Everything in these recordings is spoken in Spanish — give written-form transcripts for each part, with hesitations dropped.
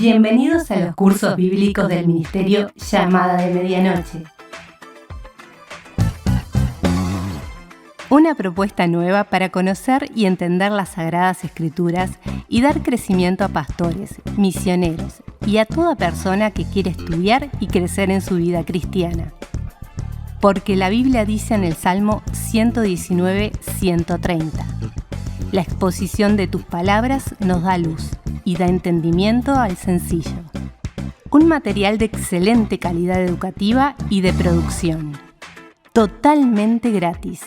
Bienvenidos a los cursos bíblicos del Ministerio Llamada de Medianoche. Una propuesta nueva para conocer y entender las Sagradas Escrituras y dar crecimiento a pastores, misioneros y a toda persona que quiere estudiar y crecer en su vida cristiana. Porque la Biblia dice en el Salmo 119:130: la exposición de tus palabras nos da luz y da entendimiento al sencillo. Un material de excelente calidad educativa y de producción. Totalmente gratis.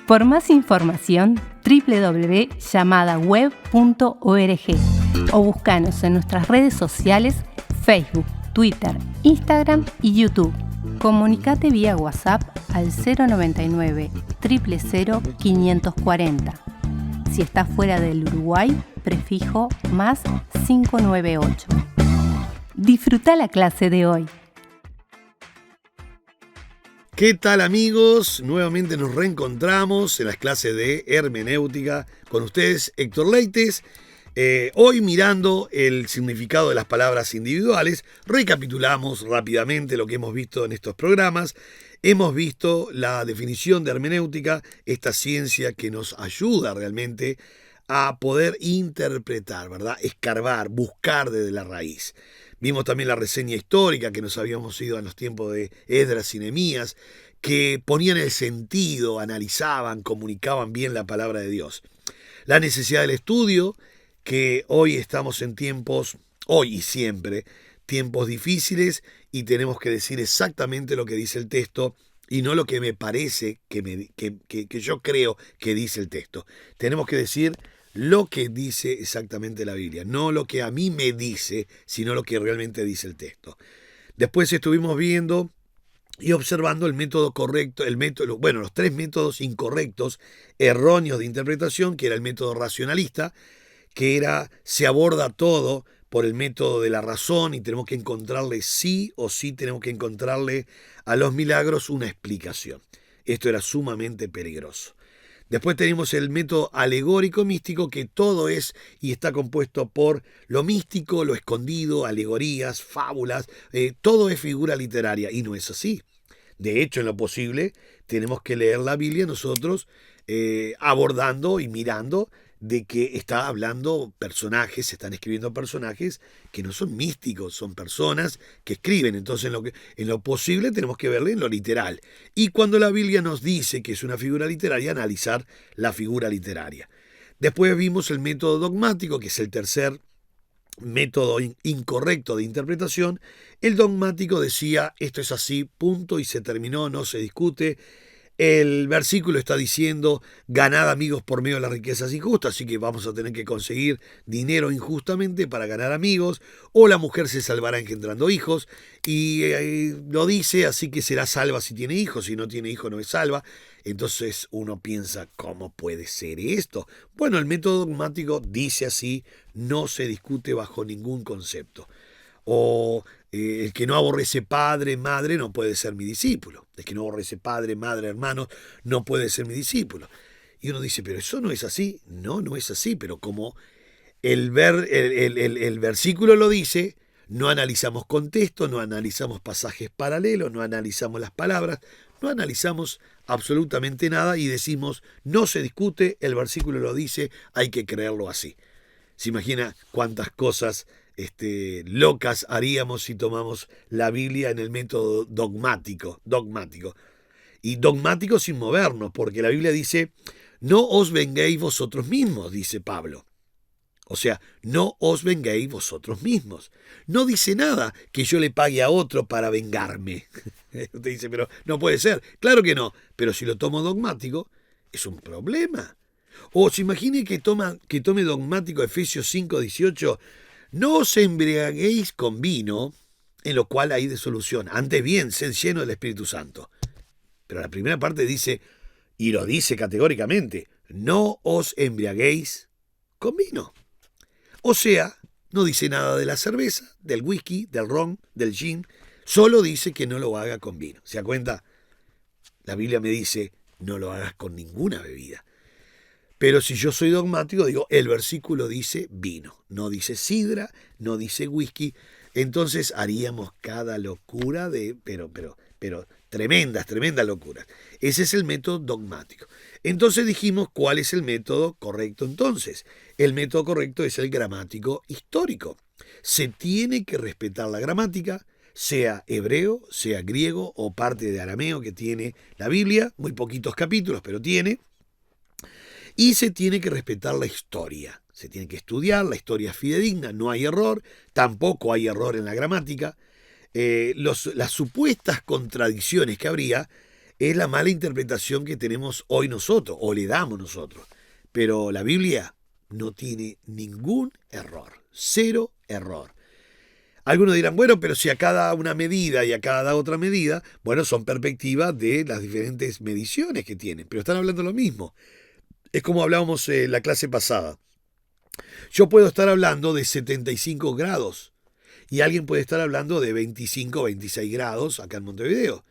Por más información, www.llamadaweb.org o búscanos en nuestras redes sociales, Facebook, Twitter, Instagram y YouTube. Comunicate vía WhatsApp al 099 000 540. Si estás fuera del Uruguay, prefijo más 598. Disfruta la clase de hoy. ¿Qué tal, amigos? Nuevamente nos reencontramos en las clases de hermenéutica con ustedes, Héctor Leites. Hoy, mirando el significado de las palabras individuales, recapitulamos rápidamente lo que hemos visto en estos programas. Hemos visto la definición de hermenéutica, esta ciencia que nos ayuda realmente a poder interpretar, ¿verdad? Escarbar, buscar desde la raíz. Vimos también la reseña histórica que nos habíamos ido en los tiempos de Esdras y Nehemías, que ponían el sentido, analizaban, comunicaban bien la palabra de Dios. La necesidad del estudio, que hoy estamos en tiempos, hoy y siempre, tiempos difíciles y tenemos que decir exactamente lo que dice el texto y no lo que me parece que yo creo que dice el texto. Tenemos que decir lo que dice exactamente la Biblia, no lo que a mí me dice, sino lo que realmente dice el texto. Después estuvimos viendo y observando el método correcto, los tres métodos incorrectos, erróneos de interpretación, que era el método racionalista, que se aborda todo por el método de la razón y tenemos que encontrarle sí o sí, tenemos que encontrarle a los milagros una explicación. Esto era sumamente peligroso. Después tenemos el método alegórico místico, que todo es y está compuesto por lo místico, lo escondido, alegorías, fábulas, todo es figura literaria y no es así. De hecho, en lo posible, tenemos que leer la Biblia nosotros abordando y mirando de que está hablando personajes, se están escribiendo personajes que no son místicos, son personas que escriben. Entonces, en lo posible tenemos que verle en lo literal. Y cuando la Biblia nos dice que es una figura literaria, analizar la figura literaria. Después vimos el método dogmático, que es el tercer método incorrecto de interpretación. El dogmático decía, esto es así, punto, y se terminó, no se discute. El versículo está diciendo, ganad amigos por medio de las riquezas injustas, así que vamos a tener que conseguir dinero injustamente para ganar amigos, o la mujer se salvará engendrando hijos, y lo dice, así que será salva si tiene hijos, si no tiene hijos no es salva. Entonces uno piensa, ¿cómo puede ser esto? Bueno, el método dogmático dice así, no se discute bajo ningún concepto. O el que no aborrece padre, madre, no puede ser mi discípulo. El que no aborrece padre, madre, hermanos, no puede ser mi discípulo. Y uno dice, pero eso no es así. No, no es así, pero como el versículo lo dice, no analizamos contexto, no analizamos pasajes paralelos, no analizamos las palabras, no analizamos absolutamente nada y decimos, no se discute, el versículo lo dice, hay que creerlo así. ¿Se imagina cuántas cosas locas haríamos si tomamos la Biblia en el método dogmático? Y dogmático sin movernos, porque la Biblia dice, no os venguéis vosotros mismos, dice Pablo. O sea, no os venguéis vosotros mismos. No dice nada que yo le pague a otro para vengarme. Usted dice, pero no puede ser. Claro que no, pero si lo tomo dogmático, es un problema. O se imagine que tome dogmático Efesios 5:18, no os embriaguéis con vino, en lo cual hay disolución. Antes bien, sed lleno del Espíritu Santo. Pero la primera parte dice, y lo dice categóricamente, no os embriaguéis con vino. O sea, no dice nada de la cerveza, del whisky, del ron, del gin, solo dice que no lo haga con vino. ¿Se da cuenta? La Biblia me dice, no lo hagas con ninguna bebida. Pero si yo soy dogmático, digo, el versículo dice vino, no dice sidra, no dice whisky. Entonces haríamos cada locura pero tremendas locuras. Ese es el método dogmático. Entonces dijimos, ¿cuál es el método correcto entonces? El método correcto es el gramático histórico. Se tiene que respetar la gramática, sea hebreo, sea griego o parte de arameo que tiene la Biblia, muy poquitos capítulos, pero tiene. Y se tiene que respetar la historia. Se tiene que estudiar, la historia es fidedigna, no hay error, tampoco hay error en la gramática. Las supuestas contradicciones que habría es la mala interpretación que tenemos hoy nosotros, o le damos nosotros. Pero la Biblia no tiene ningún error, cero error. Algunos dirán, bueno, pero si a cada una medida y a cada otra medida, bueno, son perspectivas de las diferentes mediciones que tienen, pero están hablando lo mismo. Es como hablábamos en la clase pasada. Yo puedo estar hablando de 75 grados y alguien puede estar hablando de 25 o 26 grados acá en Montevideo.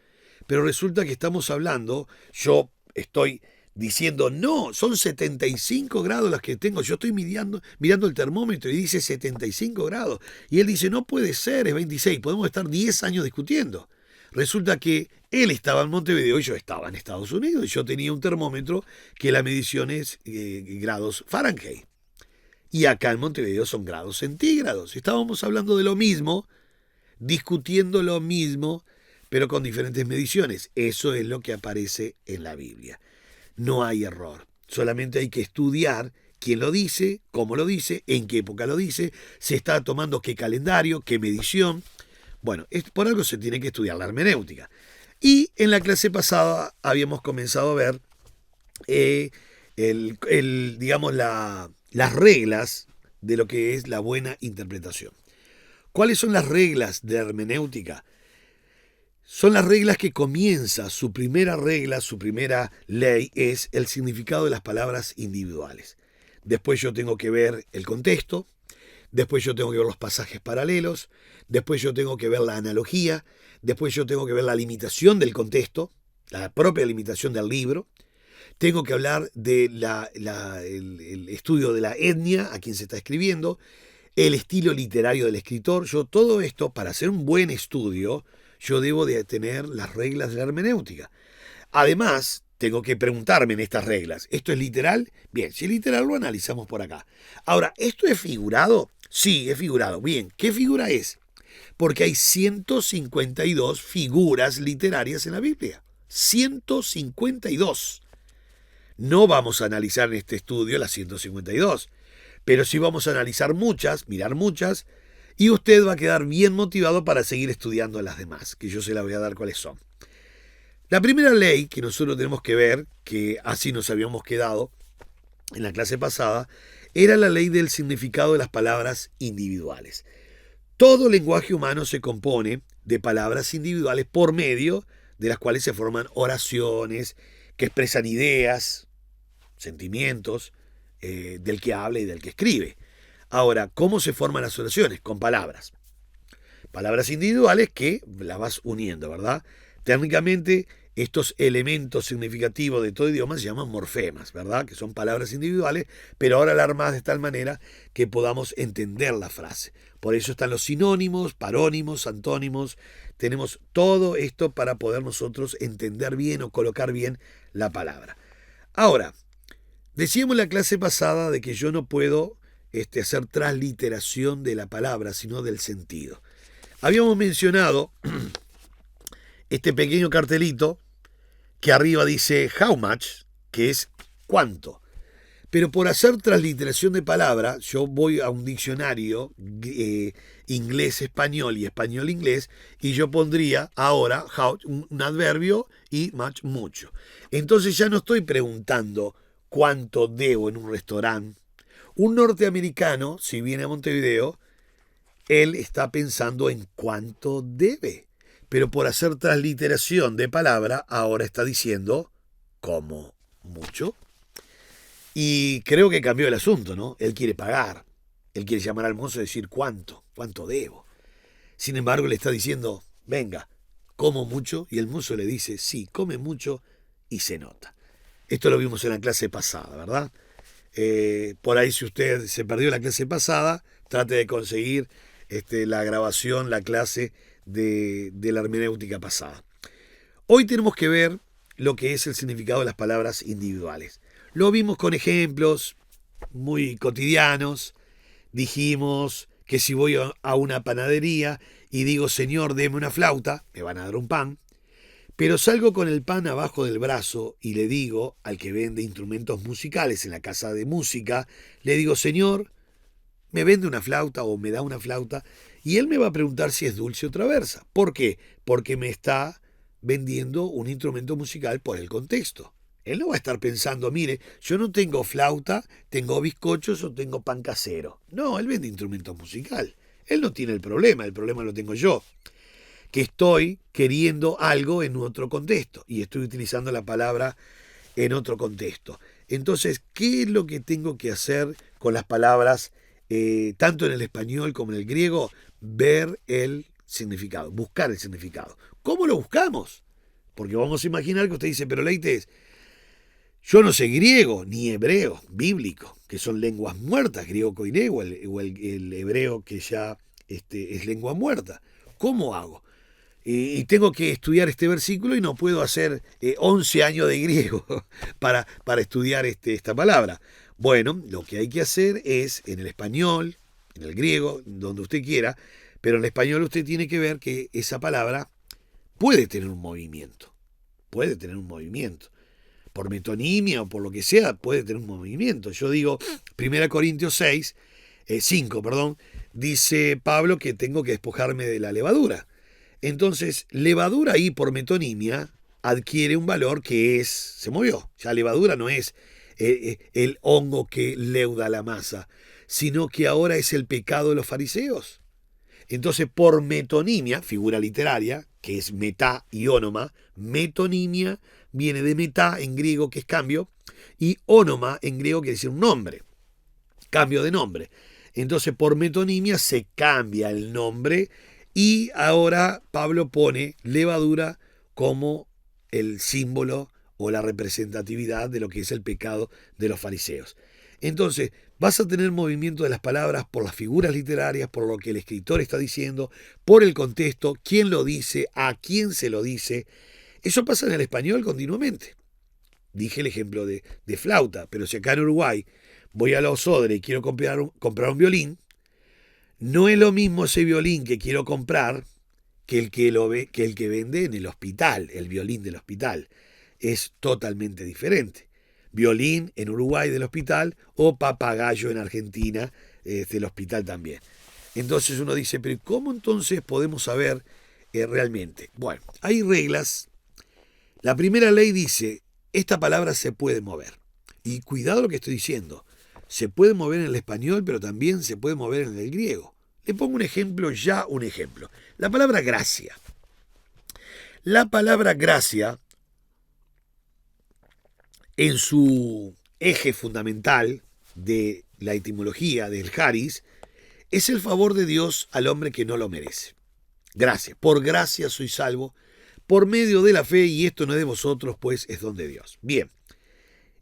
Pero resulta que estamos hablando, yo estoy diciendo, no, son 75 grados las que tengo. Yo estoy mirando el termómetro y dice 75 grados. Y él dice, no puede ser, es 26. Podemos estar 10 años discutiendo. Resulta que él estaba en Montevideo y yo estaba en Estados Unidos. Y yo tenía un termómetro que la medición es grados Fahrenheit. Y acá en Montevideo son grados centígrados. Estábamos hablando de lo mismo, discutiendo lo mismo, pero con diferentes mediciones. Eso es lo que aparece en la Biblia. No hay error. Solamente hay que estudiar quién lo dice, cómo lo dice, en qué época lo dice, se está tomando qué calendario, qué medición. Bueno, por algo se tiene que estudiar la hermenéutica. Y en la clase pasada habíamos comenzado a ver las reglas de lo que es la buena interpretación. ¿Cuáles son las reglas de hermenéutica? Son las reglas que comienza, su primera regla, su primera ley es el significado de las palabras individuales. Después yo tengo que ver el contexto, después yo tengo que ver los pasajes paralelos, después yo tengo que ver la analogía, después yo tengo que ver la limitación del contexto, la propia limitación del libro, tengo que hablar de el estudio de la etnia, a quien se está escribiendo, el estilo literario del escritor. Yo todo esto, para hacer un buen estudio, yo debo de tener las reglas de la hermenéutica. Además, tengo que preguntarme en estas reglas, ¿esto es literal? Bien, si es literal lo analizamos por acá. Ahora, ¿esto es figurado? Sí, es figurado. Bien, ¿qué figura es? Porque hay 152 figuras literarias en la Biblia. 152. No vamos a analizar en este estudio las 152, pero sí vamos a analizar muchas, mirar muchas, y usted va a quedar bien motivado para seguir estudiando las demás, que yo se las voy a dar cuáles son. La primera ley que nosotros tenemos que ver, que así nos habíamos quedado en la clase pasada, era la ley del significado de las palabras individuales. Todo lenguaje humano se compone de palabras individuales por medio de las cuales se forman oraciones que expresan ideas, sentimientos del que habla y del que escribe. Ahora, ¿cómo se forman las oraciones? Con palabras. Palabras individuales que las vas uniendo, ¿verdad? Técnicamente, estos elementos significativos de todo idioma se llaman morfemas, ¿verdad? Que son palabras individuales, pero ahora la armás de tal manera que podamos entender la frase. Por eso están los sinónimos, parónimos, antónimos. Tenemos todo esto para poder nosotros entender bien o colocar bien la palabra. Ahora, decíamos en la clase pasada de que yo no puedo hacer transliteración de la palabra, sino del sentido. Habíamos mencionado este pequeño cartelito que arriba dice how much, que es cuánto. Pero por hacer transliteración de palabra, yo voy a un diccionario inglés-español y español-inglés y yo pondría ahora how, un adverbio y much, mucho. Entonces ya no estoy preguntando cuánto debo en un restaurante. Un norteamericano, si viene a Montevideo, él está pensando en cuánto debe. Pero por hacer transliteración de palabra, ahora está diciendo como mucho. Y creo que cambió el asunto, ¿no? Él quiere pagar. Él quiere llamar al mozo y decir cuánto debo. Sin embargo, le está diciendo, venga, como mucho. Y el mozo le dice, sí, come mucho y se nota. Esto lo vimos en la clase pasada, ¿verdad? Por ahí, si usted se perdió la clase pasada, trate de conseguir la grabación, la clase de la hermenéutica pasada. Hoy tenemos que ver lo que es el significado de las palabras individuales. Lo vimos con ejemplos muy cotidianos. Dijimos que si voy a una panadería y digo, Señor, deme una flauta, me van a dar un pan. Pero salgo con el pan abajo del brazo y le digo al que vende instrumentos musicales en la casa de música, le digo, Señor, me vende una flauta o me da una flauta, y él me va a preguntar si es dulce o traversa. ¿Por qué? Porque me está vendiendo un instrumento musical por el contexto. Él no va a estar pensando, mire, yo no tengo flauta, tengo bizcochos o tengo pan casero. No, él vende instrumento musical. Él no tiene el problema lo tengo yo, que estoy queriendo algo en otro contexto y estoy utilizando la palabra en otro contexto. Entonces, ¿qué es lo que tengo que hacer con las palabras, tanto en el español como en el griego? Ver el significado, buscar el significado. ¿Cómo lo buscamos? Porque vamos a imaginar que usted dice, pero Leites, yo no sé griego ni hebreo bíblico, que son lenguas muertas, griego koiné o el hebreo que ya es lengua muerta. ¿Cómo hago? Y tengo que estudiar este versículo y no puedo hacer 11 años de griego para estudiar esta palabra. Bueno, lo que hay que hacer es en el español, en el griego, donde usted quiera, pero en el español usted tiene que ver que esa palabra puede tener un movimiento. Puede tener un movimiento. Por metonimia o por lo que sea, puede tener un movimiento. Yo digo, 1 Corintios 5, dice Pablo que tengo que despojarme de la levadura. Entonces, levadura ahí por metonimia adquiere un valor que se movió. Ya levadura no es el hongo que leuda la masa, sino que ahora es el pecado de los fariseos. Entonces, por metonimia, figura literaria, que es metá y ónoma, metonimia viene de metá en griego, que es cambio, y ónoma en griego quiere decir un nombre, cambio de nombre. Entonces, por metonimia se cambia el nombre. Y ahora Pablo pone levadura como el símbolo o la representatividad de lo que es el pecado de los fariseos. Entonces, vas a tener movimiento de las palabras por las figuras literarias, por lo que el escritor está diciendo, por el contexto, quién lo dice, a quién se lo dice. Eso pasa en el español continuamente. Dije el ejemplo de flauta, pero si acá en Uruguay voy a la Osodre y quiero comprar un violín, no es lo mismo ese violín que quiero comprar que el que vende en el hospital, el violín del hospital. Es totalmente diferente. Violín en Uruguay del hospital o papagayo en Argentina del hospital también. Entonces uno dice, pero ¿cómo entonces podemos saber realmente? Bueno, hay reglas. La primera ley dice, esta palabra se puede mover. Y cuidado lo que estoy diciendo. Se puede mover en el español, pero también se puede mover en el griego. Le pongo un ejemplo. La palabra gracia. La palabra gracia, en su eje fundamental de la etimología del Haris, es el favor de Dios al hombre que no lo merece. Gracia. Por gracia soy salvo, por medio de la fe, y esto no es de vosotros, pues es don de Dios. Bien,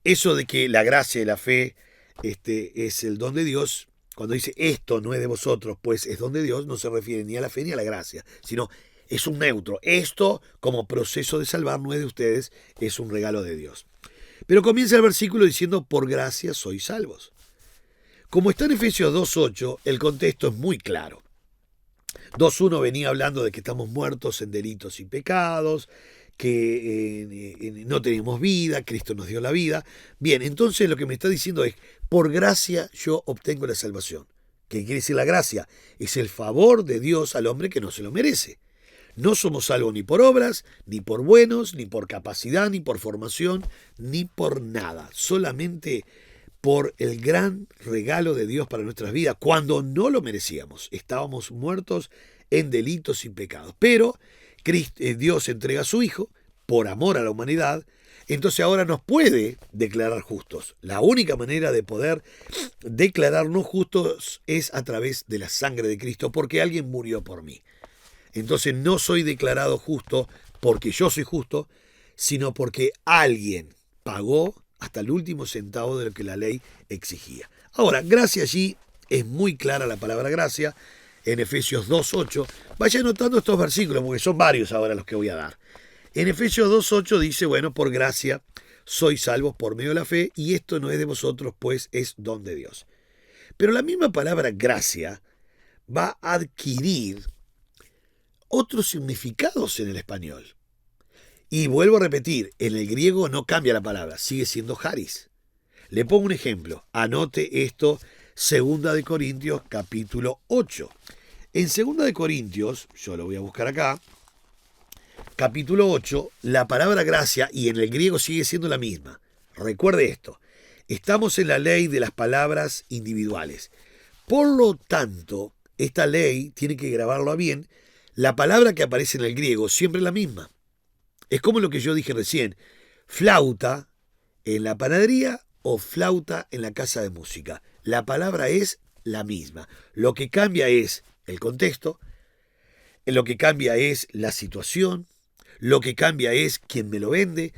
eso de que la gracia y la fe es el don de Dios, cuando dice esto no es de vosotros, pues es don de Dios, no se refiere ni a la fe ni a la gracia, sino es un neutro. Esto, como proceso de salvar, no es de ustedes, es un regalo de Dios. Pero comienza el versículo diciendo, por gracia sois salvos. Como está en Efesios 2.8, el contexto es muy claro. 2.1 venía hablando de que estamos muertos en delitos y pecados, que no teníamos vida, Cristo nos dio la vida. Bien, entonces lo que me está diciendo es, por gracia yo obtengo la salvación. ¿Qué quiere decir la gracia? Es el favor de Dios al hombre que no se lo merece. No somos salvos ni por obras, ni por buenos, ni por capacidad, ni por formación, ni por nada. Solamente por el gran regalo de Dios para nuestras vidas, cuando no lo merecíamos. Estábamos muertos en delitos y pecados. Pero Dios entrega a su Hijo por amor a la humanidad, entonces ahora nos puede declarar justos. La única manera de poder declararnos justos es a través de la sangre de Cristo, porque alguien murió por mí. Entonces no soy declarado justo porque yo soy justo, sino porque alguien pagó hasta el último centavo de lo que la ley exigía. Ahora, gracia allí es muy clara la palabra gracia, en Efesios 2.8. Vaya anotando estos versículos, porque son varios ahora los que voy a dar. En Efesios 2.8 dice, bueno, por gracia sois salvos por medio de la fe, y esto no es de vosotros, pues es don de Dios. Pero la misma palabra gracia va a adquirir otros significados en el español. Y vuelvo a repetir, en el griego no cambia la palabra, sigue siendo charis. Le pongo un ejemplo, anote esto, 2 de Corintios capítulo 8. En 2 de Corintios, yo lo voy a buscar acá, capítulo 8, la palabra gracia, y en el griego sigue siendo la misma. Recuerde esto, estamos en la ley de las palabras individuales. Por lo tanto, esta ley tiene que grabarlo bien. La palabra que aparece en el griego siempre es la misma. Es como lo que yo dije recién, flauta en la panadería o flauta en la casa de música. La palabra es la misma. Lo que cambia es el contexto, lo que cambia es la situación, lo que cambia es quién me lo vende,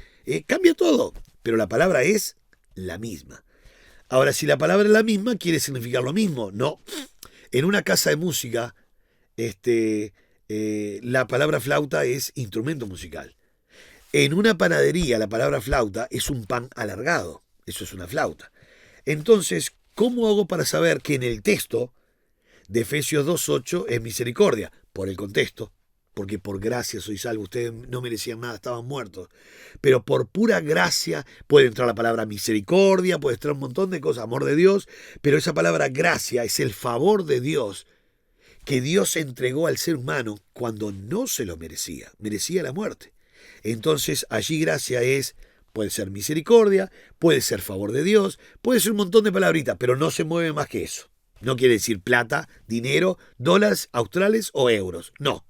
cambia todo, pero la palabra es la misma. Ahora, si la palabra es la misma, quiere significar lo mismo. No, en una casa de música, la palabra flauta es instrumento musical. En una panadería, la palabra flauta es un pan alargado. Eso es una flauta. Entonces, ¿cómo hago para saber que en el texto de Efesios 2.8 es misericordia? Por el contexto. Porque por gracia sois salvos. Ustedes no merecían nada, estaban muertos. Pero por pura gracia puede entrar la palabra misericordia, puede entrar un montón de cosas, amor de Dios. Pero esa palabra gracia es el favor de Dios que Dios entregó al ser humano cuando no se lo merecía. Merecía la muerte. Entonces allí gracia puede ser misericordia, puede ser favor de Dios, puede ser un montón de palabritas, pero no se mueve más que eso. No quiere decir plata, dinero, dólares australes o euros. No,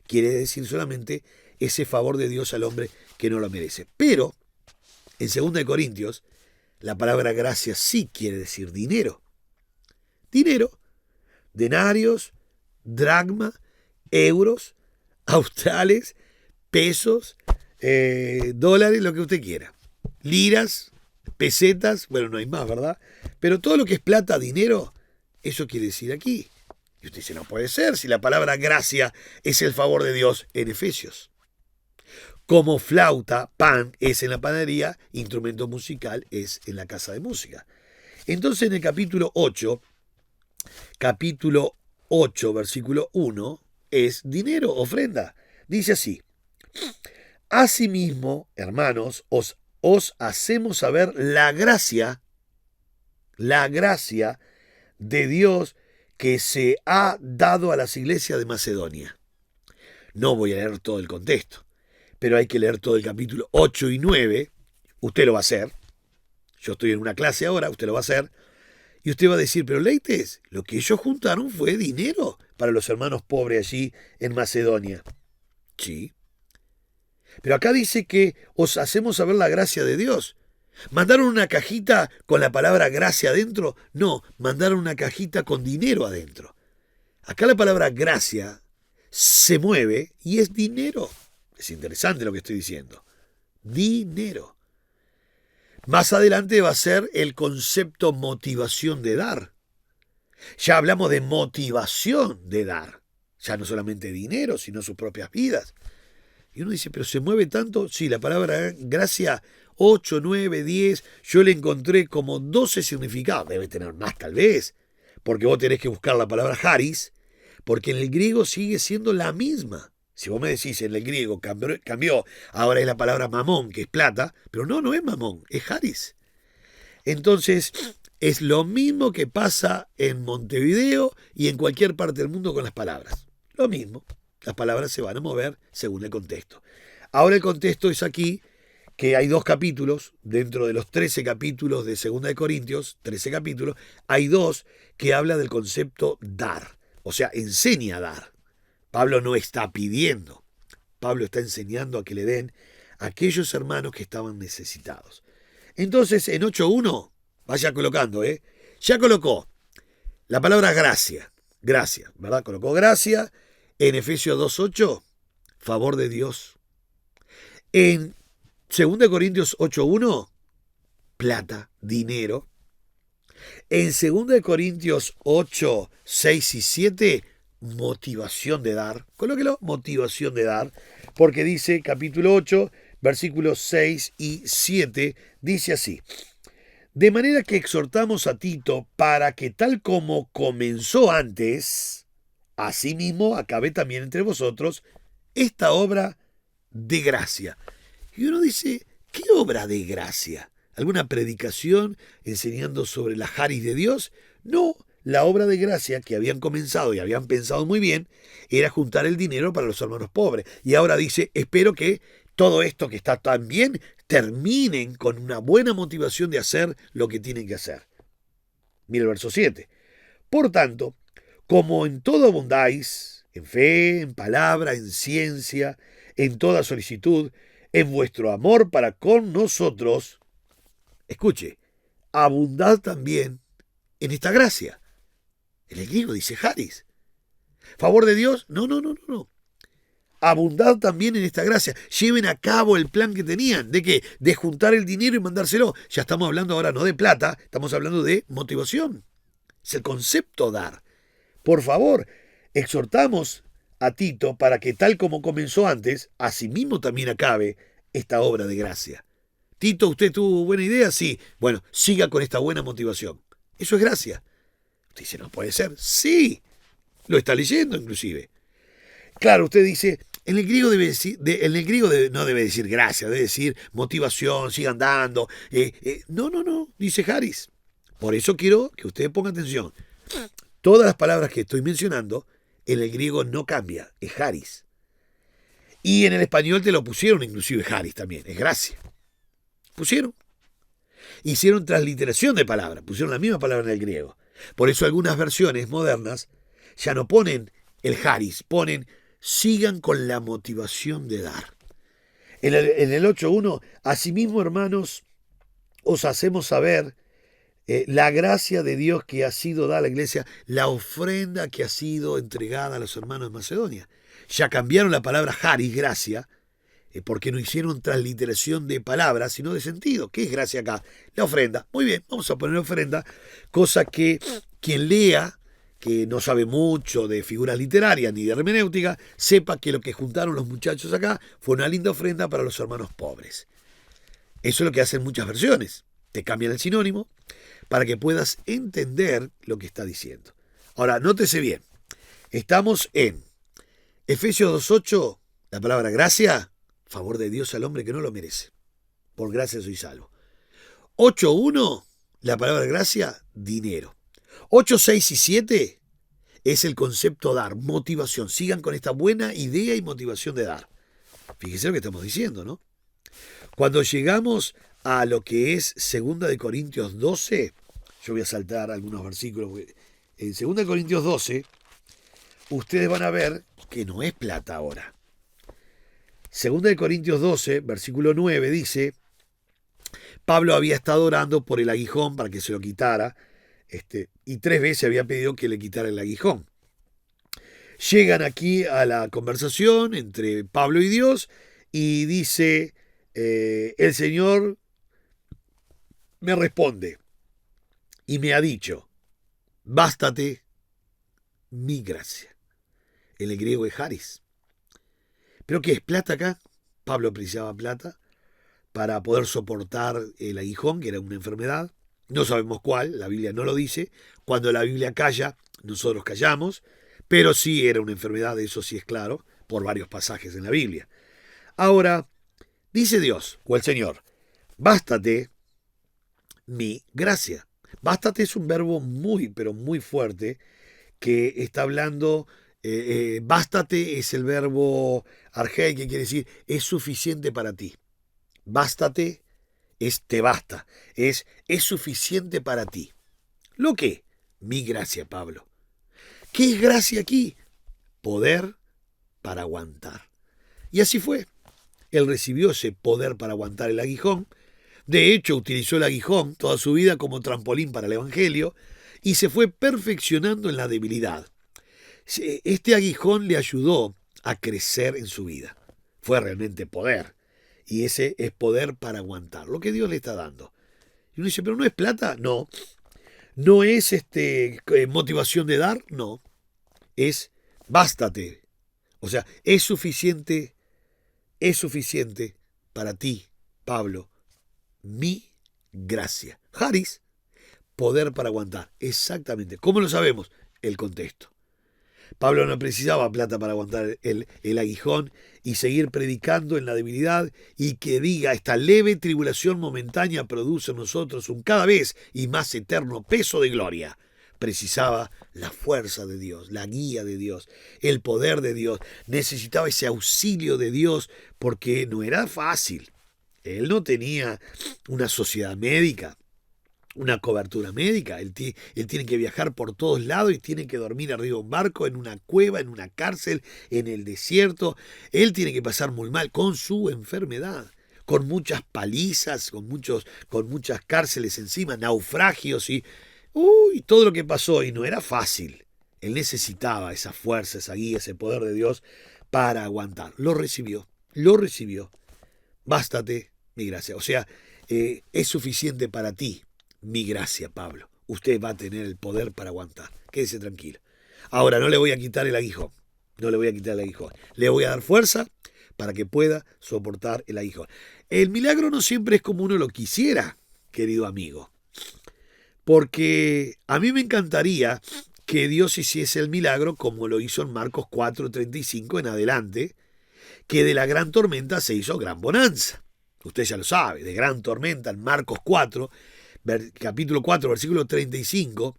quiere decir solamente ese favor de Dios al hombre que no lo merece. Pero en 2 de Corintios, la palabra gracia sí quiere decir dinero. Dinero, denarios, dracma, euros, australes, pesos, dólares, lo que usted quiera. Liras, pesetas, bueno, no hay más, ¿verdad? Pero todo lo que es plata, dinero, eso quiere decir aquí. Y usted dice, no puede ser si la palabra gracia es el favor de Dios en Efesios. Como flauta, pan es en la panadería, instrumento musical es en la casa de música. Entonces en el capítulo 8, versículo 1, es dinero, ofrenda. Dice así, asimismo, hermanos, os hacemos saber la gracia de Dios que se ha dado a las iglesias de Macedonia. No voy a leer todo el contexto, pero hay que leer todo el capítulo 8 y 9. Usted lo va a hacer. Yo estoy en una clase ahora, usted lo va a hacer. Y usted va a decir, pero Leites, lo que ellos juntaron fue dinero para los hermanos pobres allí en Macedonia. Sí. Pero acá dice que os hacemos saber la gracia de Dios. ¿Mandaron una cajita con la palabra gracia adentro? No, mandaron una cajita con dinero adentro. Acá la palabra gracia se mueve y es dinero. Es interesante lo que estoy diciendo. Dinero. Más adelante va a ser el concepto motivación de dar. Ya hablamos de motivación de dar. Ya no solamente dinero, sino sus propias vidas. Y uno dice, ¿pero se mueve tanto? Sí, la palabra gracia, 8, 9, 10, yo le encontré como 12 significados. Debe tener más tal vez, porque vos tenés que buscar la palabra charis, porque en el griego sigue siendo la misma. Si vos me decís, en el griego cambió, ahora es la palabra mamón, que es plata, pero no es mamón, es charis. Entonces, es lo mismo que pasa en Montevideo y en cualquier parte del mundo con las palabras. Lo mismo. Las palabras se van a mover según el contexto. Ahora el contexto es aquí que hay 2 capítulos, dentro de los 13 capítulos de 2 de Corintios, 13 capítulos, hay 2 que hablan del concepto dar, o sea, enseña a dar. Pablo no está pidiendo, Pablo está enseñando a que le den a aquellos hermanos que estaban necesitados. Entonces en 8.1, vaya colocando, ya colocó la palabra gracia, ¿verdad? Colocó gracia. En Efesios 2.8, favor de Dios. En 2 Corintios 8.1, plata, dinero. En 2 Corintios 8, 6 y 7, motivación de dar. Colóquelo, motivación de dar, porque dice capítulo 8, versículos 6 y 7, dice así: de manera que exhortamos a Tito para que tal como comenzó antes, asimismo acabe también entre vosotros esta obra de gracia. Y uno dice, ¿qué obra de gracia? ¿Alguna predicación enseñando sobre la charis de Dios? No, la obra de gracia que habían comenzado y habían pensado muy bien era juntar el dinero para los hermanos pobres. Y ahora dice, espero que todo esto que está tan bien terminen con una buena motivación de hacer lo que tienen que hacer. Mira el verso 7. Por tanto, como en todo abundáis, en fe, en palabra, en ciencia, en toda solicitud, en vuestro amor para con nosotros, escuche, abundad también en esta gracia. En el griego dice charis. ¿Favor de Dios? No. Abundad también en esta gracia. Lleven a cabo el plan que tenían. ¿De qué? De juntar el dinero y mandárselo. Ya estamos hablando ahora no de plata, estamos hablando de motivación. Es el concepto dar. Por favor, exhortamos a Tito para que tal como comenzó antes, asimismo también acabe esta obra de gracia. Tito, ¿usted tuvo buena idea? Sí. Bueno, siga con esta buena motivación. Eso es gracia. Usted dice, no puede ser. Sí, lo está leyendo inclusive. Claro, usted dice, en el griego no debe decir gracia, debe decir motivación, sigan dando. No, dice charis. Por eso quiero que usted ponga atención. Todas las palabras que estoy mencionando, en el griego no cambia, es charis. Y en el español te lo pusieron inclusive charis también, es gracia. Pusieron. Hicieron transliteración de palabras, pusieron la misma palabra en el griego. Por eso algunas versiones modernas ya no ponen el charis, ponen sigan con la motivación de dar. En el 8.1, asimismo, hermanos, os hacemos saber la gracia de Dios que ha sido dada a la iglesia, la ofrenda que ha sido entregada a los hermanos de Macedonia. Ya cambiaron la palabra charis, gracia, porque no hicieron transliteración de palabras, sino de sentido. ¿Qué es gracia acá? La ofrenda. Muy bien, vamos a poner ofrenda, cosa que quien lea, que no sabe mucho de figuras literarias ni de hermenéutica, sepa que lo que juntaron los muchachos acá fue una linda ofrenda para los hermanos pobres. Eso es lo que hacen muchas versiones. Te cambian el sinónimo para que puedas entender lo que está diciendo. Ahora, nótese bien. Estamos en Efesios 2.8, la palabra gracia, favor de Dios al hombre que no lo merece. Por gracia soy salvo. 8.1, la palabra gracia, dinero. 8, 6 y 7 es el concepto dar, motivación. Sigan con esta buena idea y motivación de dar. Fíjense lo que estamos diciendo, ¿no? Cuando llegamos a lo que es 2 Corintios 12, yo voy a saltar algunos versículos. En 2 Corintios 12, ustedes van a ver que no es plata ahora. 2 Corintios 12, versículo 9, dice, Pablo había estado orando por el aguijón para que se lo quitara, y 3 veces había pedido que le quitara el aguijón. Llegan aquí a la conversación entre Pablo y Dios y dice, el Señor me responde y me ha dicho, bástate mi gracia. En el griego es charis. ¿Pero qué es plata acá? Pablo precisaba plata para poder soportar el aguijón, que era una enfermedad. No sabemos cuál, la Biblia no lo dice. Cuando la Biblia calla, nosotros callamos, pero sí era una enfermedad, eso sí es claro, por varios pasajes en la Biblia. Ahora, dice Dios, o el Señor, bástate mi gracia. Bástate es un verbo muy, pero muy fuerte, que está hablando, bástate es el verbo arjaico, que quiere decir, es suficiente para ti. Bástate es te basta, es suficiente para ti. ¿Lo qué? Mi gracia, Pablo. ¿Qué es gracia aquí? Poder para aguantar. Y así fue. Él recibió ese poder para aguantar el aguijón. De hecho, utilizó el aguijón toda su vida como trampolín para el evangelio y se fue perfeccionando en la debilidad. Este aguijón le ayudó a crecer en su vida. Fue realmente poder. Y ese es poder para aguantar, lo que Dios le está dando. Y uno dice, ¿pero no es plata? No. ¿No es motivación de dar? No. Es bástate. O sea, es suficiente para ti, Pablo, mi gracia. Haris, poder para aguantar. Exactamente. ¿Cómo lo sabemos? El contexto. Pablo no precisaba plata para aguantar el aguijón y seguir predicando en la debilidad, y que diga: esta leve tribulación momentánea produce en nosotros un cada vez y más eterno peso de gloria. Precisaba la fuerza de Dios, la guía de Dios, el poder de Dios. Necesitaba ese auxilio de Dios, porque no era fácil. Él no tenía una sociedad médica, una cobertura médica. Él tiene que viajar por todos lados y tiene que dormir arriba de un barco, en una cueva, en una cárcel, en el desierto. Él tiene que pasar muy mal con su enfermedad, con muchas palizas, con muchas cárceles encima, naufragios y todo lo que pasó. Y no era fácil. Él necesitaba esa fuerza, esa guía, ese poder de Dios para aguantar. Lo recibió. Bástate mi gracia. O sea, es suficiente para ti mi gracia, Pablo. Usted va a tener el poder para aguantar. Quédese tranquilo. Ahora, no le voy a quitar el aguijón. Le voy a dar fuerza para que pueda soportar el aguijón. El milagro no siempre es como uno lo quisiera, querido amigo. Porque a mí me encantaría que Dios hiciese el milagro como lo hizo en Marcos 4:35 en adelante, que de la gran tormenta se hizo gran bonanza. Usted ya lo sabe, de gran tormenta en Marcos 4, capítulo 4, versículo 35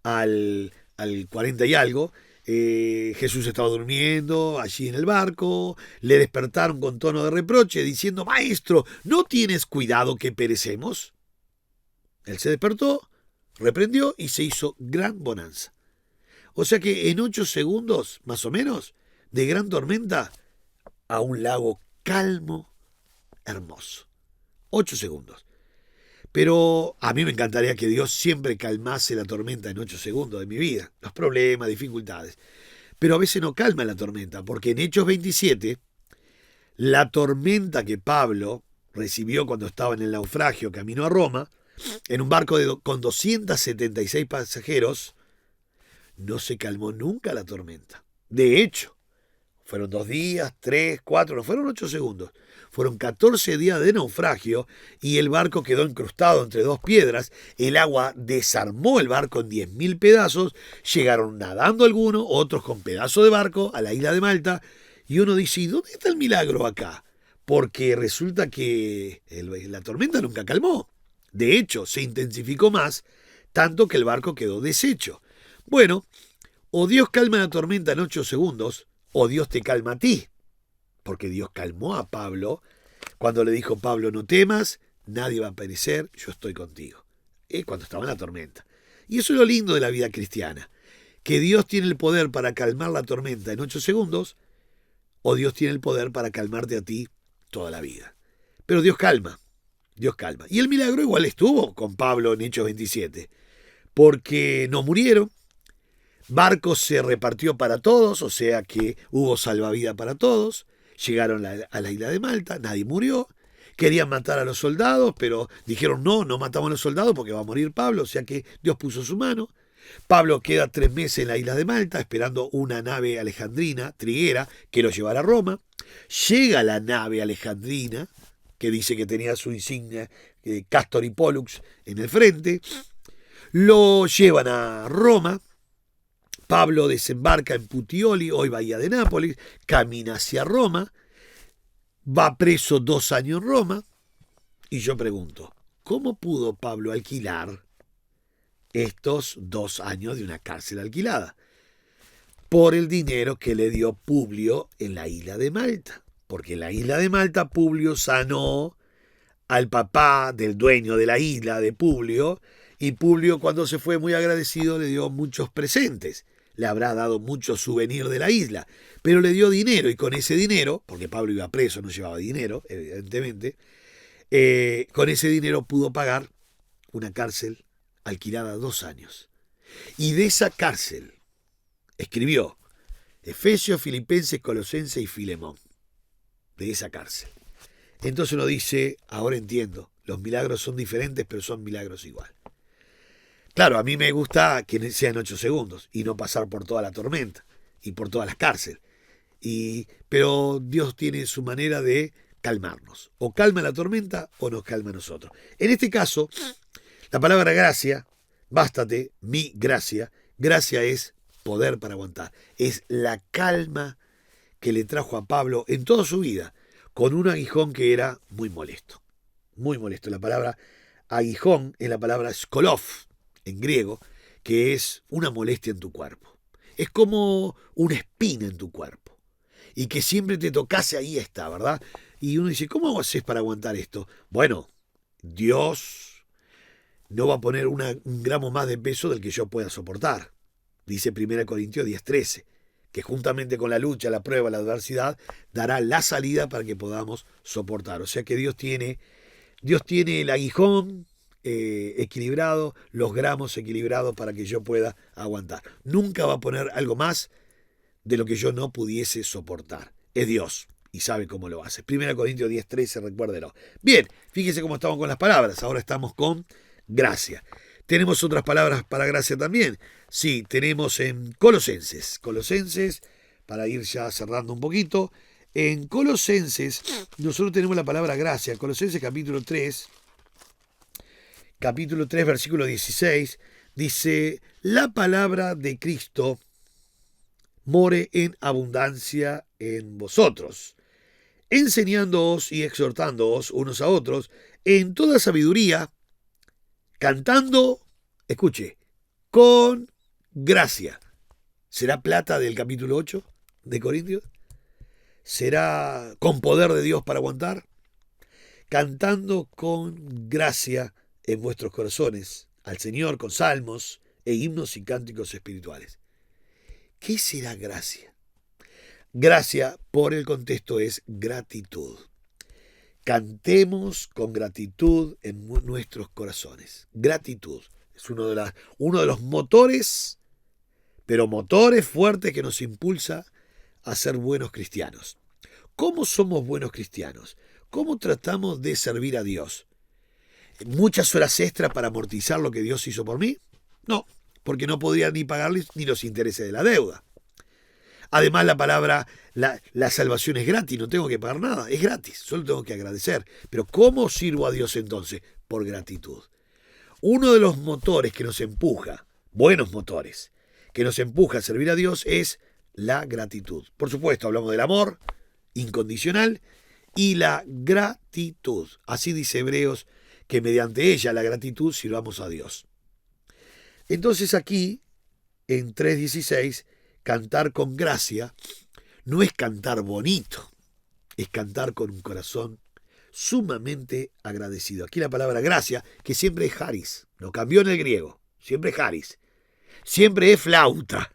al 40 y algo. Jesús estaba durmiendo allí en el barco, le despertaron con tono de reproche diciendo: Maestro, ¿no tienes cuidado que perecemos? Él se despertó, reprendió y se hizo gran bonanza. O sea que en 8 segundos, más o menos, de gran tormenta a un lago calmo, hermoso. 8 segundos. Pero a mí me encantaría que Dios siempre calmase la tormenta en 8 segundos de mi vida, los problemas, dificultades. Pero a veces no calma la tormenta, porque en Hechos 27, la tormenta que Pablo recibió cuando estaba en el naufragio camino a Roma, en un barco con 276 pasajeros, no se calmó nunca la tormenta. De hecho, fueron 2 días, 3, 4, no fueron 8 segundos. Fueron 14 días de naufragio y el barco quedó incrustado entre 2 piedras. El agua desarmó el barco en 10.000 pedazos. Llegaron nadando algunos, otros con pedazos de barco, a la isla de Malta. Y uno dice: ¿y dónde está el milagro acá? Porque resulta que la tormenta nunca calmó. De hecho, se intensificó más, tanto que el barco quedó deshecho. Bueno, o Dios calma la tormenta en 8 segundos, o Dios te calma a ti. Porque Dios calmó a Pablo cuando le dijo: Pablo, no temas, nadie va a perecer, yo estoy contigo. Cuando estaba en la tormenta. Y eso es lo lindo de la vida cristiana, que Dios tiene el poder para calmar la tormenta en 8 segundos, o Dios tiene el poder para calmarte a ti toda la vida. Pero Dios calma. Y el milagro igual estuvo con Pablo en Hechos 27, porque no murieron. Barco se repartió para todos, o sea que hubo salvavidas para todos. Llegaron a la isla de Malta, nadie murió. Querían matar a los soldados, pero dijeron: no matamos a los soldados porque va a morir Pablo, o sea que Dios puso su mano. Pablo queda 3 meses en la isla de Malta esperando una nave alejandrina, triguera, que lo llevara a Roma. Llega la nave alejandrina, que dice que tenía su insignia Castor y Pollux en el frente. Lo llevan a Roma. Pablo desembarca en Puteoli, hoy Bahía de Nápoles, camina hacia Roma, va preso 2 años en Roma. Y yo pregunto: ¿cómo pudo Pablo alquilar estos 2 años de una cárcel alquilada? Por el dinero que le dio Publio en la isla de Malta. Porque en la isla de Malta Publio sanó al papá del dueño de la isla de Publio, y Publio, cuando se fue muy agradecido, le dio muchos presentes. Le habrá dado muchos souvenirs de la isla, pero le dio dinero, y con ese dinero, porque Pablo iba preso, no llevaba dinero, evidentemente, con ese dinero pudo pagar una cárcel alquilada 2 años. Y de esa cárcel escribió Efesios, Filipenses, Colosenses y Filemón. De esa cárcel. Entonces uno dice: ahora entiendo Los milagros son diferentes, pero son milagros igual. Claro, a mí me gusta que sean 8 segundos y no pasar por toda la tormenta y por todas las cárceles. Pero Dios tiene su manera de calmarnos. O calma la tormenta o nos calma a nosotros. En este caso, la palabra gracia, bástate, mi gracia. Gracia es poder para aguantar. Es la calma que le trajo a Pablo en toda su vida, con un aguijón que era muy molesto. Muy molesto. La palabra aguijón es la palabra skolov en griego, que es una molestia en tu cuerpo. Es como una espina en tu cuerpo. Y que siempre te tocase, ahí está, ¿verdad? Y uno dice, ¿cómo haces para aguantar esto? Bueno, Dios no va a poner un gramo más de peso del que yo pueda soportar. Dice 1 Corintios 10:13, que juntamente con la lucha, la prueba, la adversidad, dará la salida para que podamos soportar. O sea que Dios tiene el aguijón equilibrado, los gramos equilibrados para que yo pueda aguantar. Nunca va a poner algo más de lo que yo no pudiese soportar. Es Dios y sabe cómo lo hace. 1 Corintios 10:13, recuérdelo. Bien, fíjese cómo estamos con las palabras. Ahora estamos con gracia. ¿Tenemos otras palabras para gracia también? Sí, tenemos en Colosenses. Colosenses, para ir ya cerrando un poquito. En Colosenses, nosotros tenemos la palabra gracia. Colosenses capítulo 3, versículo 16, dice, la palabra de Cristo more en abundancia en vosotros, enseñándoos y exhortándoos unos a otros en toda sabiduría, cantando, escuche, con gracia. ¿Será plata del capítulo 8 de Corintios? ¿Será con poder de Dios para aguantar? Cantando con gracia en vuestros corazones al Señor con salmos e himnos y cánticos espirituales. ¿Qué será gracia? Gracia, por el contexto, es gratitud. Cantemos con gratitud en nuestros corazones. Gratitud es uno de los motores, pero motores fuertes que nos impulsa a ser buenos cristianos. ¿Cómo somos buenos cristianos? ¿Cómo tratamos de servir a Dios? ¿Muchas horas extra para amortizar lo que Dios hizo por mí? No, porque no podría ni pagarles ni los intereses de la deuda. Además, la salvación es gratis, no tengo que pagar nada, es gratis, solo tengo que agradecer. Pero ¿cómo sirvo a Dios entonces? Por gratitud. Uno de los motores que nos empuja, buenos motores, que nos empuja a servir a Dios es la gratitud. Por supuesto, hablamos del amor incondicional y la gratitud. Así dice Hebreos, que mediante ella, la gratitud, sirvamos a Dios. Entonces aquí, en 3:16, cantar con gracia no es cantar bonito, es cantar con un corazón sumamente agradecido. Aquí la palabra gracia, que siempre es charis, no cambió en el griego, siempre es charis, siempre es flauta,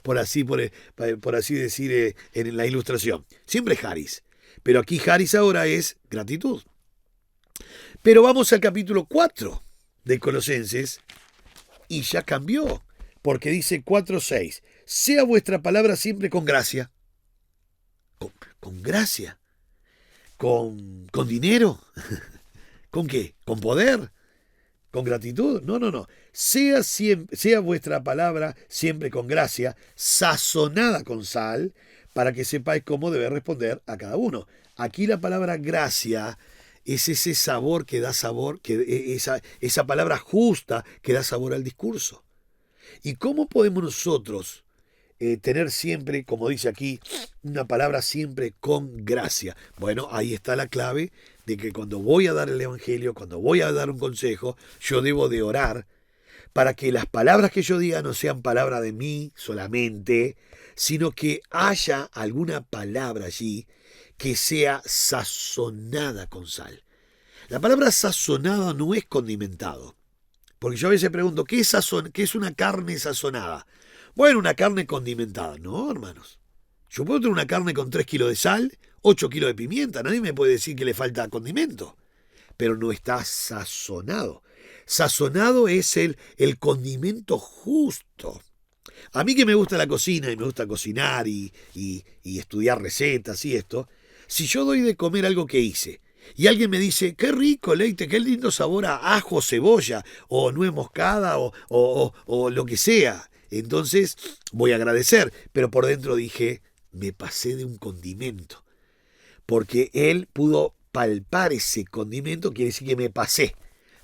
por así decir en la ilustración, siempre es charis, pero aquí charis ahora es gratitud. Pero vamos al capítulo 4 de Colosenses y ya cambió, porque dice 4:6, sea vuestra palabra siempre con gracia. ¿Con gracia? ¿Con dinero? ¿Con qué? ¿Con poder? ¿Con gratitud? No. Sea vuestra palabra siempre con gracia, sazonada con sal, para que sepáis cómo debe responder a cada uno. Aquí la palabra gracia es ese sabor que da sabor, esa palabra justa que da sabor al discurso. ¿Y cómo podemos nosotros tener siempre, como dice aquí, una palabra siempre con gracia? Bueno, ahí está la clave de que cuando voy a dar el evangelio, cuando voy a dar un consejo, yo debo de orar para que las palabras que yo diga no sean palabras de mí solamente, sino que haya alguna palabra allí que sea sazonada con sal. La palabra sazonada no es condimentado. Porque yo a veces pregunto, ¿qué es una carne sazonada? Bueno, una carne condimentada. No, hermanos. Yo puedo tener una carne con 3 kilos de sal, 8 kilos de pimienta. Nadie me puede decir que le falta condimento. Pero no está sazonado. Sazonado es el condimento justo. A mí que me gusta la cocina y me gusta cocinar y estudiar recetas y esto, si yo doy de comer algo que hice Y alguien me dice, qué rico, Leite, qué lindo sabor a ajo, cebolla, o nuez moscada, o lo que sea. Entonces voy a agradecer, pero por dentro dije, me pasé de un condimento. Porque él pudo palpar ese condimento, quiere decir que me pasé.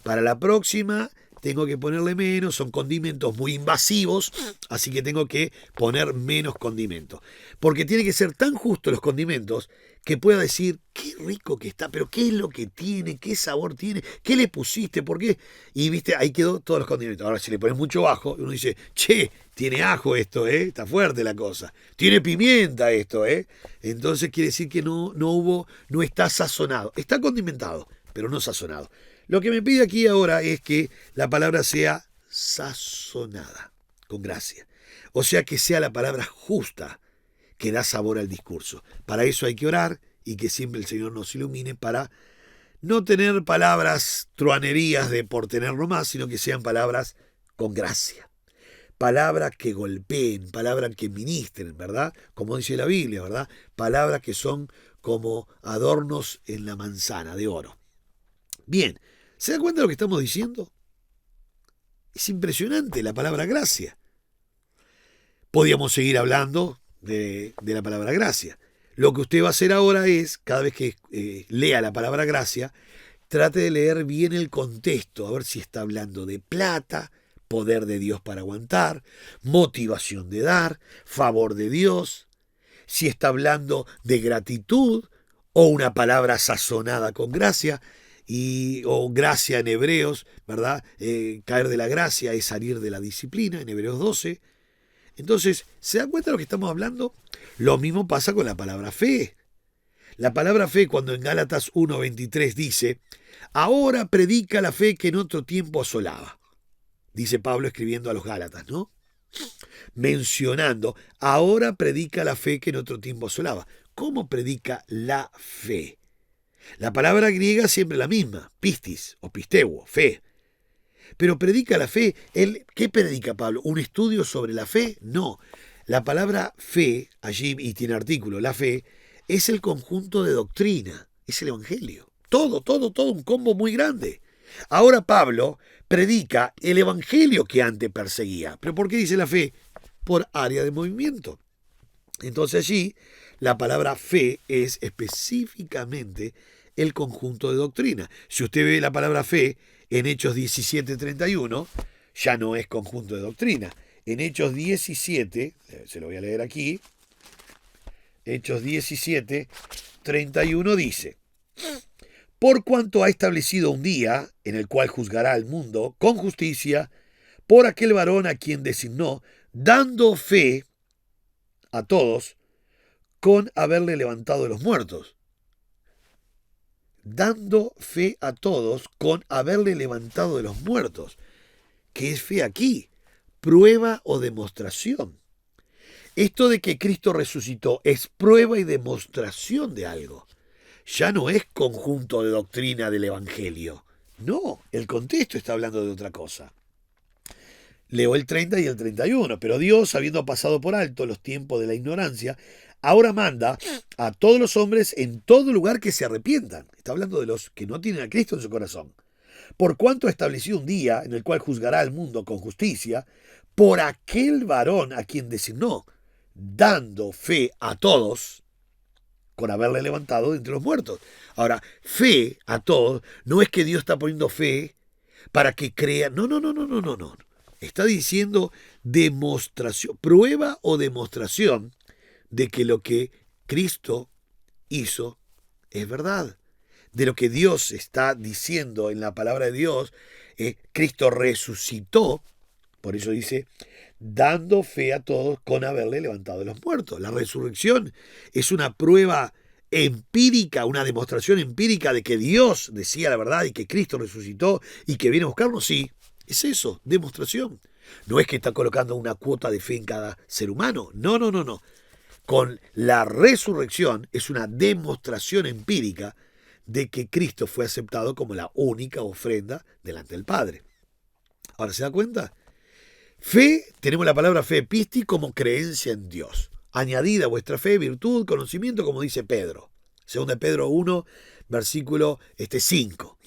Para la próxima tengo que ponerle menos, son condimentos muy invasivos, así que tengo que poner menos condimentos. Porque tiene que ser tan justo los condimentos que pueda decir, qué rico que está, pero qué es lo que tiene, qué sabor tiene, qué le pusiste, por qué. Y viste, ahí quedó todos los condimentos. Ahora, si le pones mucho ajo, uno dice, che, tiene ajo esto, está fuerte la cosa. Tiene pimienta esto, Entonces quiere decir que no está sazonado. Está condimentado, pero no sazonado. Lo que me pide aquí ahora es que la palabra sea sazonada, con gracia. O sea, que sea la palabra justa, que da sabor al discurso. Para eso hay que orar y que siempre el Señor nos ilumine para no tener palabras truanerías de por tenerlo más, sino que sean palabras con gracia. Palabras que golpeen, palabras que ministren, ¿verdad? Como dice la Biblia, ¿verdad? Palabras que son como adornos en la manzana de oro. Bien, ¿se da cuenta de lo que estamos diciendo? Es impresionante la palabra gracia. Podríamos seguir hablando de la palabra gracia. Lo que usted va a hacer ahora es, cada vez que lea la palabra gracia, trate de leer bien el contexto, a ver si está hablando de plata, poder de Dios para aguantar, motivación de dar, favor de Dios, si está hablando de gratitud o una palabra sazonada con gracia, o gracia en Hebreos, ¿verdad? Caer de la gracia es salir de la disciplina, en Hebreos 12. Entonces, ¿se dan cuenta de lo que estamos hablando? Lo mismo pasa con la palabra fe. La palabra fe, cuando en Gálatas 1:23 dice, ahora predica la fe que en otro tiempo asolaba. Dice Pablo escribiendo a los Gálatas, ¿no? Mencionando, ahora predica la fe que en otro tiempo asolaba. ¿Cómo predica la fe? La palabra griega siempre la misma, pistis o pisteuo, fe. Pero predica la fe. ¿Qué predica Pablo? ¿Un estudio sobre la fe? No. La palabra fe, allí, y tiene artículo, la fe, es el conjunto de doctrina, es el evangelio. Todo, un combo muy grande. Ahora Pablo predica el evangelio que antes perseguía. ¿Pero por qué dice la fe? Por área de movimiento. Entonces allí la palabra fe es específicamente el conjunto de doctrina. Si usted ve la palabra fe en Hechos 17:31, ya no es conjunto de doctrina. En Hechos 17, se lo voy a leer aquí, Hechos 17:31 dice, por cuanto ha establecido un día en el cual juzgará al mundo con justicia por aquel varón a quien designó, dando fe a todos con haberle levantado de los muertos. Dando fe a todos con haberle levantado de los muertos. ¿Qué es fe aquí? Prueba o demostración. Esto de que Cristo resucitó es prueba y demostración de algo. Ya no es conjunto de doctrina del Evangelio. No, el contexto está hablando de otra cosa. Leo el 30 y el 31. Pero Dios, habiendo pasado por alto los tiempos de la ignorancia, ahora manda a todos los hombres en todo lugar que se arrepientan. Está hablando de los que no tienen a Cristo en su corazón. Por cuanto estableció un día en el cual juzgará al mundo con justicia, por aquel varón a quien designó, dando fe a todos, con haberle levantado de entre los muertos. Ahora, fe a todos no es que Dios está poniendo fe para que crean. No. Está diciendo demostración, prueba o demostración de que lo que Cristo hizo es verdad. De lo que Dios está diciendo en la palabra de Dios, Cristo resucitó, por eso dice, dando fe a todos con haberle levantado de los muertos. La resurrección es una prueba empírica, una demostración empírica de que Dios decía la verdad y que Cristo resucitó y que viene a buscarnos. Sí, es eso, demostración. No es que está colocando una cuota de fe en cada ser humano. No. Con la resurrección es una demostración empírica de que Cristo fue aceptado como la única ofrenda delante del Padre. Ahora, ¿se da cuenta? Fe, tenemos la palabra fe, pisti, como creencia en Dios. Añadida a vuestra fe, virtud, conocimiento, como dice Pedro. Segunda de Pedro 1, versículo 5.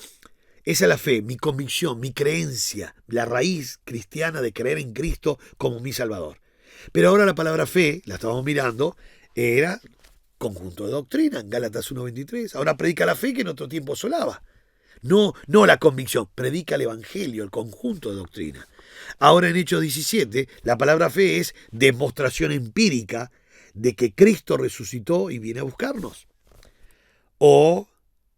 Esa es la fe, mi convicción, mi creencia, la raíz cristiana de creer en Cristo como mi Salvador. Pero ahora la palabra fe, la estamos mirando, era conjunto de doctrina, en Gálatas 1:23. Ahora predica la fe que en otro tiempo solaba. No la convicción, predica el Evangelio, el conjunto de doctrina. Ahora en Hechos 17, la palabra fe es demostración empírica de que Cristo resucitó y viene a buscarnos. O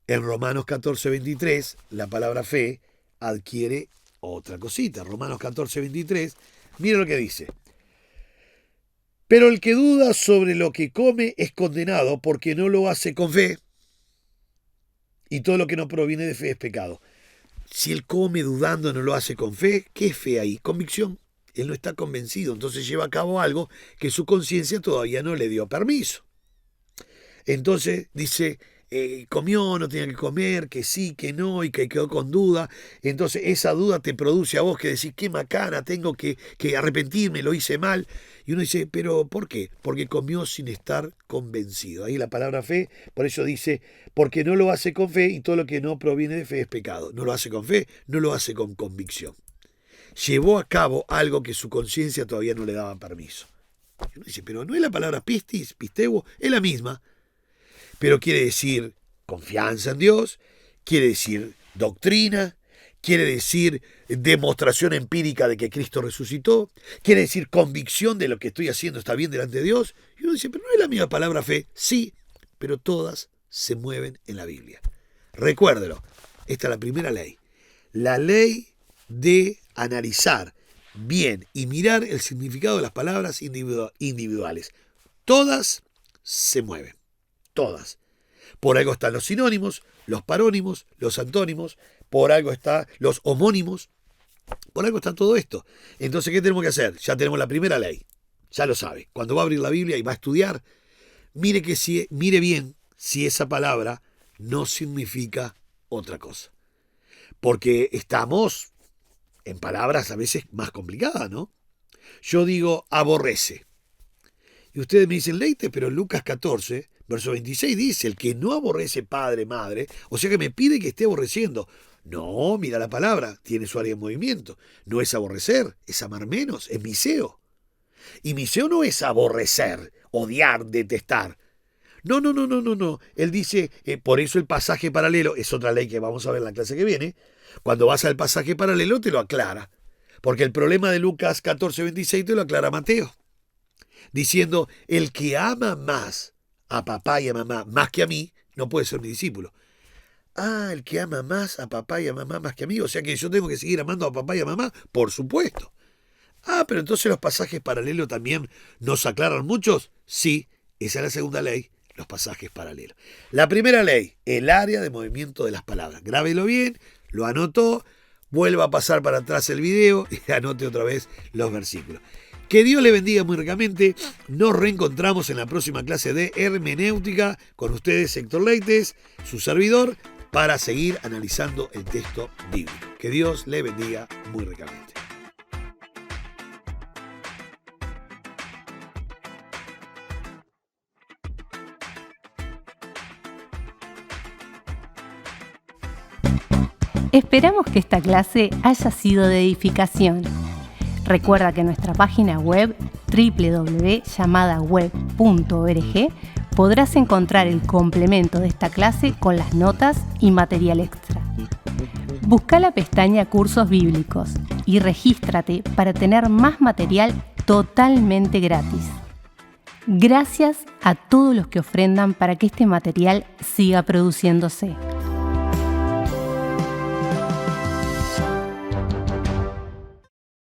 en Romanos 14:23, la palabra fe adquiere otra cosita. Romanos 14:23, mira lo que dice. Pero el que duda sobre lo que come es condenado porque no lo hace con fe. Y todo lo que no proviene de fe es pecado. Si él come dudando, no lo hace con fe, ¿qué es fe ahí? Convicción. Él no está convencido, entonces lleva a cabo algo que su conciencia todavía no le dio permiso. Entonces dice, comió, no tenía que comer, que sí, que no, y que quedó con duda. Entonces esa duda te produce a vos que decís, qué macana, tengo que arrepentirme, lo hice mal. Y uno dice, ¿pero por qué? Porque comió sin estar convencido. Ahí la palabra fe, por eso dice, porque no lo hace con fe y todo lo que no proviene de fe es pecado. No lo hace con fe, no lo hace con convicción. Llevó a cabo algo que su conciencia todavía no le daba permiso. Y uno dice, pero no es la palabra pistis, pisteuo, es la misma. Pero quiere decir confianza en Dios, quiere decir doctrina, quiere decir demostración empírica de que Cristo resucitó, quiere decir convicción de lo que estoy haciendo está bien delante de Dios. Y uno dice, pero no es la misma palabra fe. Sí, pero todas se mueven en la Biblia. Recuérdelo, esta es la primera ley. La ley de analizar bien y mirar el significado de las palabras individuales. Todas se mueven. Todas. Por algo están los sinónimos, los parónimos, los antónimos, por algo están los homónimos, por algo está todo esto. Entonces, ¿qué tenemos que hacer? Ya tenemos la primera ley, ya lo sabe. Cuando va a abrir la Biblia y va a estudiar, mire bien si esa palabra no significa otra cosa. Porque estamos en palabras a veces más complicadas, ¿no? Yo digo aborrece. Y ustedes me dicen, Leite, pero en Lucas 14, verso 26 dice, el que no aborrece padre, madre, o sea que me pide que esté aborreciendo. No, mira la palabra, tiene su área de movimiento. No es aborrecer, es amar menos, es miseo. Y miseo no es aborrecer, odiar, detestar. No. Él dice, por eso el pasaje paralelo, es otra ley que vamos a ver en la clase que viene, cuando vas al pasaje paralelo te lo aclara. Porque el problema de Lucas 14, 26 te lo aclara Mateo. Diciendo, el que ama más a papá y a mamá más que a mí, no puede ser mi discípulo. Ah, el que ama más a papá y a mamá más que a mí, o sea que yo tengo que seguir amando a papá y a mamá, por supuesto. Ah, pero entonces los pasajes paralelos también nos aclaran muchos. Sí, esa es la segunda ley, los pasajes paralelos. La primera ley, el área de movimiento de las palabras. Grábelo bien, lo anotó, vuelva a pasar para atrás el video y anote otra vez los versículos. Que Dios le bendiga muy ricamente. Nos reencontramos en la próxima clase de hermenéutica con ustedes, Héctor Leites, su servidor, para seguir analizando el texto bíblico. Que Dios le bendiga muy ricamente. Esperamos que esta clase haya sido de edificación. Recuerda que en nuestra página web www.llamadaweb.org podrás encontrar el complemento de esta clase con las notas y material extra. Busca la pestaña Cursos Bíblicos y regístrate para tener más material totalmente gratis. Gracias a todos los que ofrendan para que este material siga produciéndose.